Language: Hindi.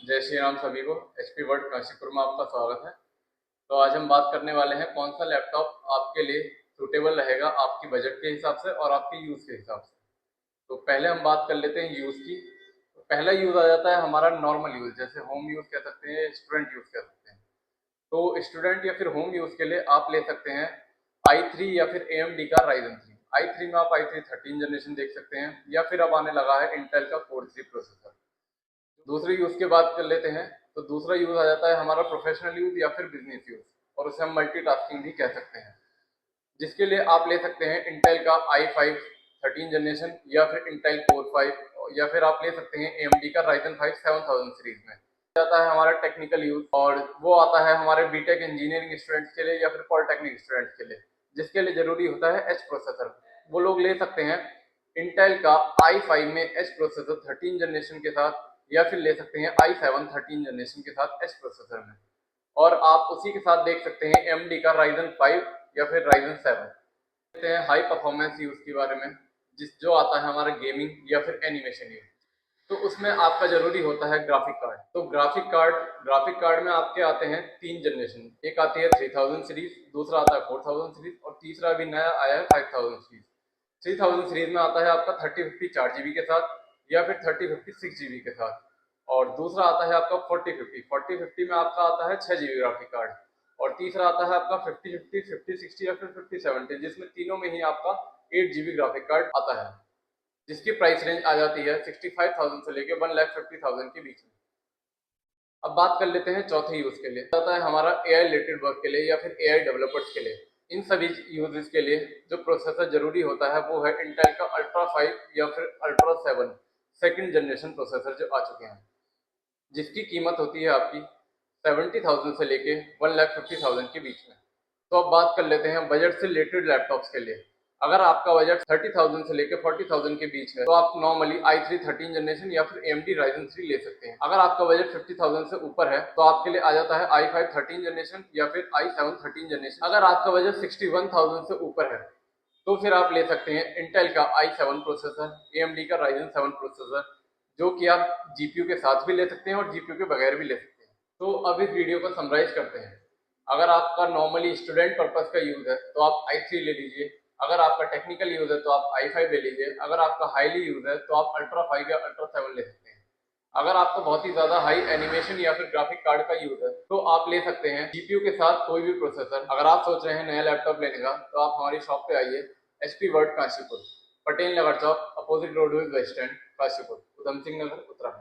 जय श्री राम सभी को। एचपी वर्ल्ड काशीपुर में आपका स्वागत है। तो आज हम बात करने वाले हैं कौन सा लैपटॉप आपके लिए सूटेबल रहेगा आपकी बजट के हिसाब से और आपके यूज़ के हिसाब से। तो पहले हम बात कर लेते हैं यूज़ की। तो पहला यूज़ आ जाता है हमारा नॉर्मल यूज़, जैसे होम यूज़ कह सकते हैं, स्टूडेंट यूज़ कह सकते हैं। तो स्टूडेंट या फिर होम यूज़ के लिए आप ले सकते हैं i3 या फिर AMD का Ryzen 3। i3 में आप i3 13 जनरेशन देख सकते हैं, या फिर अब आने लगा है इंटेल का कोर 3 प्रोसेसर। दूसरे यूज की बात कर लेते हैं। तो दूसरा यूज आ जाता है हमारा प्रोफेशनल यूज या फिर बिजनेस यूज, और उसे हम मल्टीटास्किंग भी कह सकते हैं, जिसके लिए आप ले सकते हैं इंटेल का i5 13 जनरेशन या फिर इंटेल कोर 5, या फिर आप ले सकते हैं AMD का Ryzen 5 7000 सीरीज में। जाता है हमारा टेक्निकल यूज, और वो आता है हमारे बीटेक इंजीनियरिंग स्टूडेंट्स के लिए या फिर पॉलिटेक्निक स्टूडेंट्स के लिए, जिसके लिए जरूरी होता है एच प्रोसेसर। वो लोग ले सकते हैं इंटेल का i5 में एच प्रोसेसर 13 जनरेशन के साथ, या फिर ले सकते हैं i7 13 जनरेशन के साथ एच प्रोसेसर में, और आप उसी के साथ देख सकते हैं AMD का Ryzen 5 या फिर Ryzen 7। देखते हैं हाई परफॉर्मेंस यूज के बारे में, जो आता है हमारा गेमिंग या फिर एनिमेशन यूज। तो उसमें आपका जरूरी होता है ग्राफिक कार्ड। तो ग्राफिक कार्ड में आपके आते हैं 3 जनरेशन। एक आती है 3000 सीरीज, दूसरा आता है 4000 सीरीज, और तीसरा अभी नया आया है 5000 सीरीज। 3000 सीरीज में आता है आपका 3050 4 GB के साथ, या फिर 3050 6 GB के साथ, और दूसरा आता है आपका 4050 में आपका आता है 6 GB ग्राफिक कार्ड, और तीसरा आता है आपका 5050 5060 या फिर 5070, जिसमें तीनों में ही आपका 8 GB ग्राफिक कार्ड आता है, जिसकी प्राइस रेंज आ जाती है 65,000 से लेके 1,50,000 के बीच में। अब बात कर लेते हैं चौथे यूज के लिए, आता है हमारा AI रिलेटेड वर्क के लिए या फिर AI डेवलपर्स के लिए। इन सभी यूजेस के लिए जो प्रोसेसर जरूरी होता है वो है इंटेल का अल्ट्रा 5 या फिर अल्ट्रा 7 सेकंड जनरेशन प्रोसेसर जो आ चुके हैं, जिसकी कीमत होती है आपकी 70,000 से लेके 1,50,000 के बीच में। तो अब बात कर लेते हैं बजट से रिलेटेड लैपटॉप्स के लिए। अगर आपका बजट 30,000 से लेकर 40,000 के बीच है, तो आप नॉर्मली i3 13 जनरेशन या फिर AMD Ryzen 3 ले सकते हैं। अगर आपका बजट 50,000 से ऊपर है, तो आपके लिए आ जाता है i5 13 जनरेशन या फिर i7 13 जनरेशन। अगर आपका बजट 61,000 से ऊपर है, तो फिर आप ले सकते हैं इंटेल का i7 प्रोसेसर, AMD का Ryzen 7 प्रोसेसर, जो कि आप GPU के साथ भी ले सकते हैं और GPU के बगैर भी ले सकते हैं। तो अब इस वीडियो को समराइज करते हैं। अगर आपका नॉर्मली स्टूडेंट पर्पस का यूज है तो आप i3 ले लीजिए। अगर आपका टेक्निकल यूज है तो आप i5 ले लीजिए। अगर आपका हाईली यूज है तो आप अल्ट्रा 5 या अल्ट्रा 7 ले सकते हैं। अगर आपको बहुत ही ज्यादा हाई एनिमेशन या फिर ग्राफिक कार्ड का यूज है, तो आप ले सकते हैं जीपीयू के साथ कोई भी प्रोसेसर। अगर आप सोच रहे हैं नया लैपटॉप लेने का, तो आप हमारी शॉप पे आइए, HP world Kashipur, Patel Nagar Chowk, opposite roadways bus stand, Kashipur, Udham Singh Nagar, Uttarakhand.